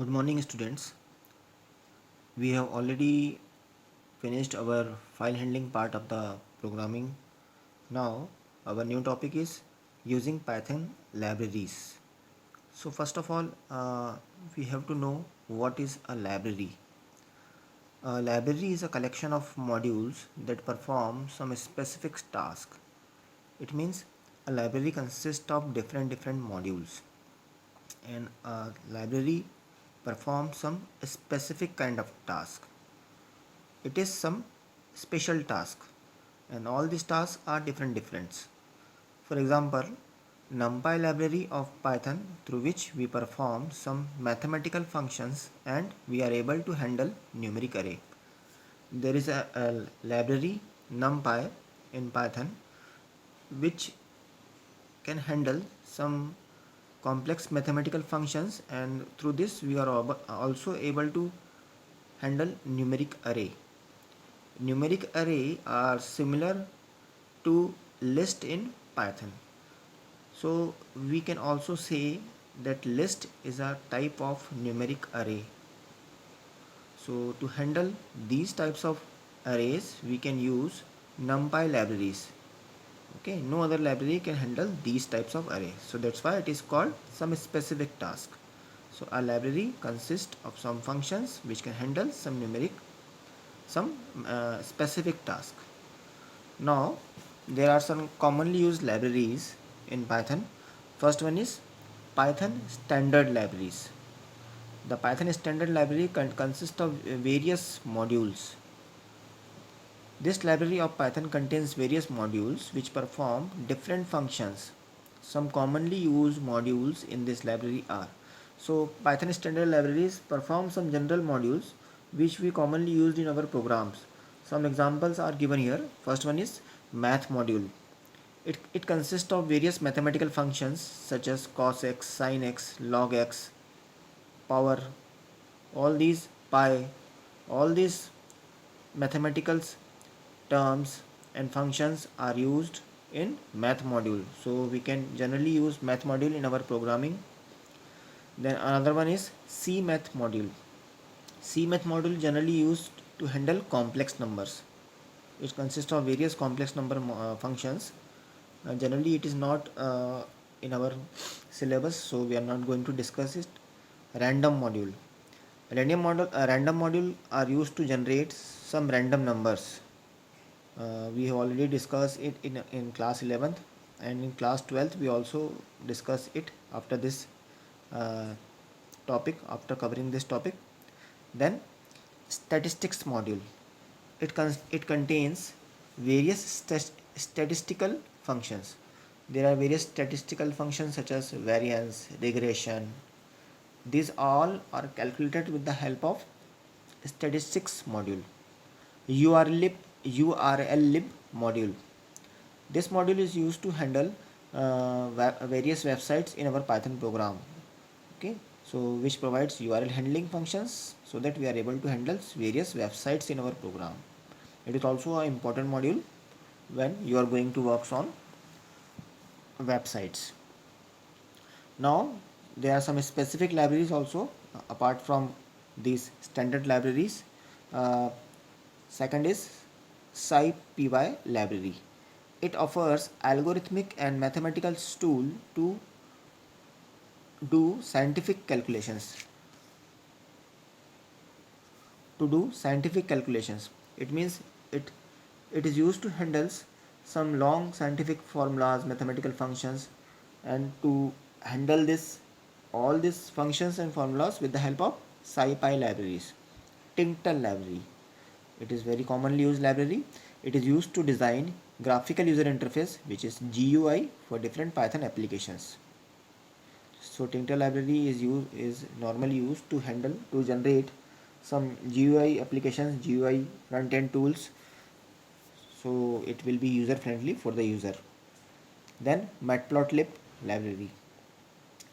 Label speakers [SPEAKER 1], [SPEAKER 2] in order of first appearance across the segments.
[SPEAKER 1] Good morning, students. We have already finished our file handling part of the programming. Now, our new topic is using Python libraries. So, first of all, we have to know what is a library. A library is a collection of modules that perform some specific task. It means a library consists of different modules, and a library performs some specific kind of task. It is some special task, and all these tasks are different. For example, NumPy library of Python, through which we perform some mathematical functions and we are able to handle numeric array. There is a library NumPy in Python which can handle some complex mathematical functions, and through this we are also able to handle numeric array. Numeric array are similar to list in Python. So we can also say that list is a type of numeric array. So to handle these types of arrays, we can use NumPy libraries. Okay, no other library can handle these types of arrays. So that's why it is called some specific task. So a library consists of some functions which can handle some specific task. Now there are some commonly used libraries in Python. First one is Python standard libraries. The Python standard library consists of various modules. This library of Python contains various modules which perform different functions. Some commonly used modules in this library are, so Python standard libraries perform some general modules which we commonly used in our programs. Some examples are given here. First one is math module. It consists of various mathematical functions such as cos x, sin x, log x, power, all these pi, all these mathematical terms and functions are used in math module. So we can generally use math module in our programming. Then another one is CMath module. CMath module generally used to handle complex numbers. It consists of various complex number functions. Generally it is not in our syllabus, so we are not going to discuss it. Random module. Random module are used to generate some random numbers. We have already discussed it in class 11th, and in class 12th we also discuss it after this uh, topic, after covering this topic. Then statistics module. It contains various statistical functions. There are various statistical functions such as variance, regression. These all are calculated with the help of statistics module. URL lib module. This module is used to handle various websites in our Python program. Okay, so which provides URL handling functions so that we are able to handle various websites in our program. It is also an important module when you are going to work on websites. Now there are some specific libraries also apart from these standard libraries. Uh, Second is SciPy library. It offers algorithmic and mathematical tool to do scientific calculations. It means it is used to handle some long scientific formulas, mathematical functions, and to handle this all these functions and formulas with the help of SciPy libraries. Tinkle library. It is very commonly used library. It is used to design graphical user interface, which is GUI, for different Python applications. So Tinkle library is normally used to generate some GUI applications, GUI front end tools. So it will be user friendly for the user. Then Matplotlib library.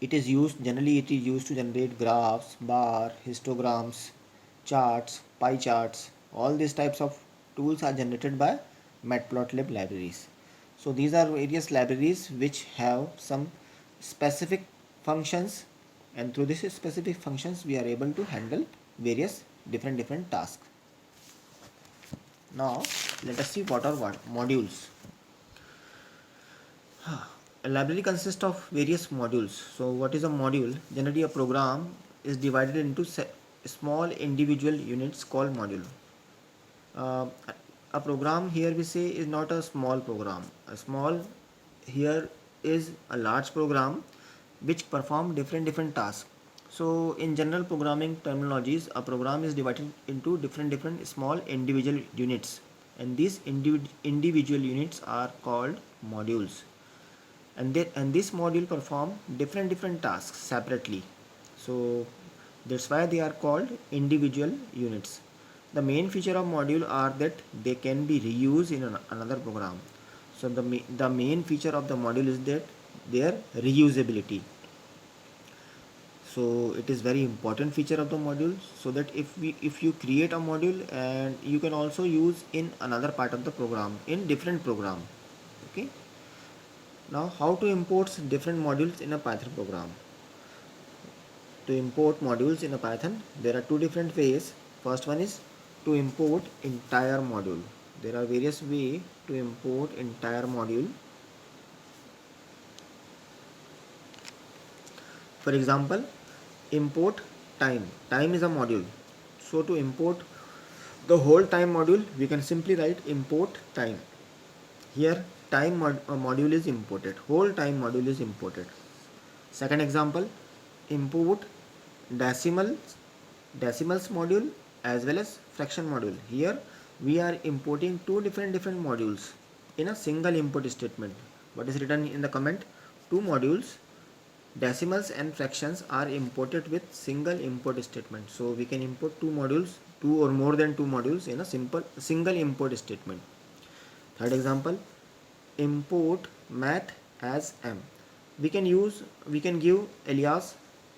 [SPEAKER 1] It is used to generate graphs, bar, histograms, charts, pie charts. All these types of tools are generated by Matplotlib libraries. So these are various libraries which have some specific functions and through this specific functions we are able to handle various different tasks. Now let us see what modules. A library consists of various modules. So what is a module? Generally a program is divided into small individual units called module. uh, a program here we say is not a small program. A small here is a large program which perform different tasks. So in general programming terminologies, a program is divided into different small individual units, and these individual units are called modules, and this module perform different tasks separately. So that's why they are called individual units. The main feature of module are that they can be reused in another program. So the main feature of the module is that their reusability. So it is very important feature of the module, so that if you create a module, and you can also use in another part of the program, in different program. Okay. Now how to import different modules in a Python program. To import modules in a Python, there are two different ways. First one is to import entire module. There are various ways to import entire module. For example, import time. Time is a module. So to import the whole time module, we can simply write import time. Here time module is imported. Whole time module is imported. Second example, import decimals module as well as fraction module. Here we are importing two different modules in a single import statement. What is written in the comment? Two modules, decimals and fractions, are imported with single import statement. So we can import two modules, two or more than two modules in a single import statement. Third example, import math as m. We can give alias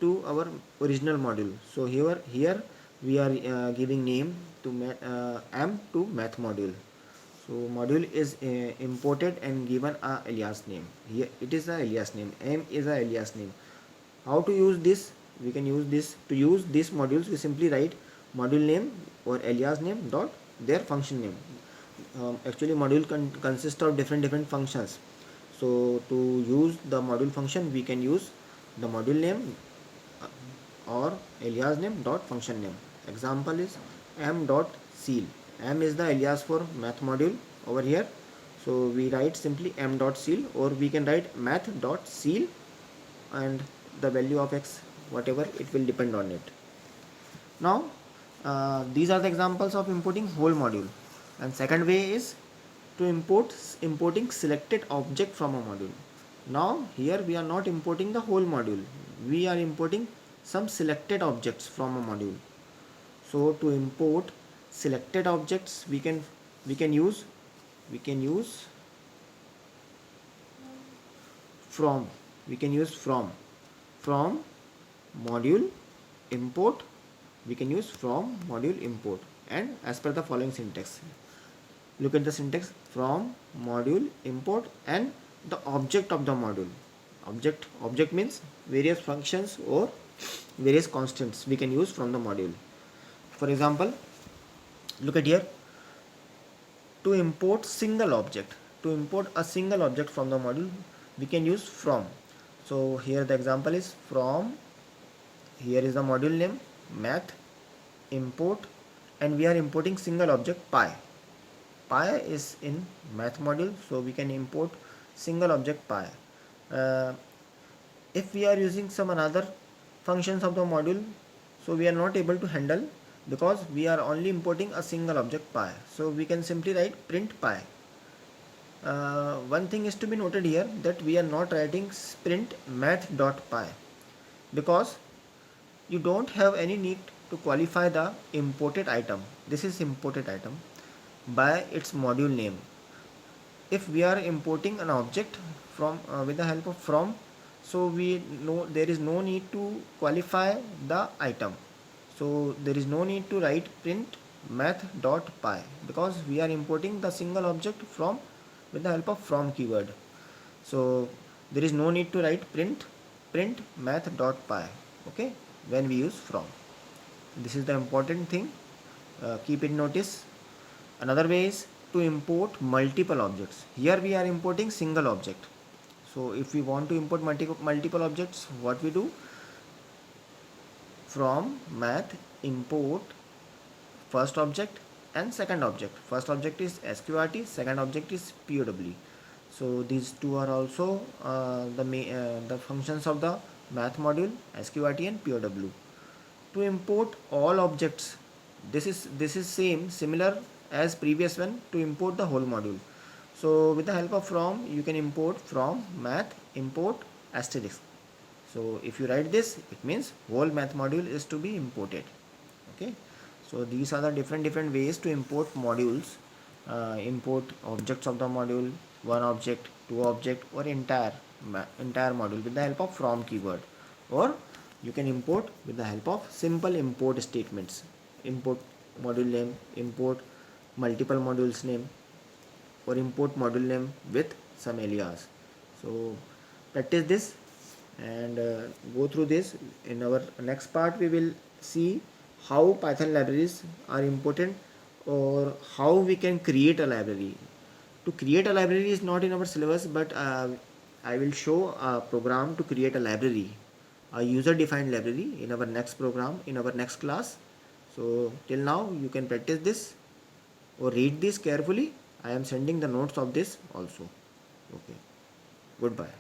[SPEAKER 1] to our original module. So here we are giving name to m to math module. So module is imported and given a alias name. Here it is a alias name, m is a alias name. How to use this? We can use this. To use these modules, we simply write module name or alias name dot their function name. Actually module consists of different functions. So to use the module function, we can use the module name or alias name dot function name. Example is m dot seal. M is the alias for math module over here. So we write simply m dot seal, or we can write math dot seal, and the value of x, whatever, it will depend on it. Now these are the examples of importing whole module. And second way is to importing selected object from a module. Now here we are not importing the whole module, we are importing some selected objects from a module. So to import selected objects, we can use from. We can use from module import. We can use from module import, and as per the following syntax. Look at the syntax: from module import and the object of the module. Object means various functions or various constants we can use from the module. For example, look at here. To import single object, to import a single object from the module, we can use from. So here the example is from. Here is the module name math import, and we are importing single object pi. Pi is in math module, so we can import single object pi. uh, if we are using some another functions of the module, so we are not able to handle, because we are only importing a single object pi. So we can simply write print pi. One thing is to be noted here, that we are not writing print math.py, because you don't have any need to qualify the imported item. This is imported item by its module name. If we are importing an object from with the help of from, so we know there is no need to qualify the item. So there is no need to write print math.py, because we are importing the single object from with the help of from keyword. So there is no need to write print math.py. okay, when we use from. This is the important thing, keep it notice. Another way is to import multiple objects. Here we are importing single object. So if we want to import multiple objects, what we do? From math import first object and second object. First object is sqrt, second object is pow. So these two are also the functions of the math module, sqrt and pow. To import all objects, this is similar as previous one, to import the whole module. So with the help of from, you can import from math import asterisk. So if you write this, it means whole math module is to be imported. Okay, so these are the different ways to import modules, import objects of the module, one object, two object, or entire module with the help of from keyword. Or you can import with the help of simple import statements. Import module name, import multiple modules name, or import module name with some alias. So practice this and go through this. In our next part we will see how Python libraries are important, or how we can create a library. To create a library is not in our syllabus, but I will show a program to create a library, a user defined library, in our next program, in our next class. So till now you can practice this or read this carefully. I am sending the notes of this also. Okay, goodbye.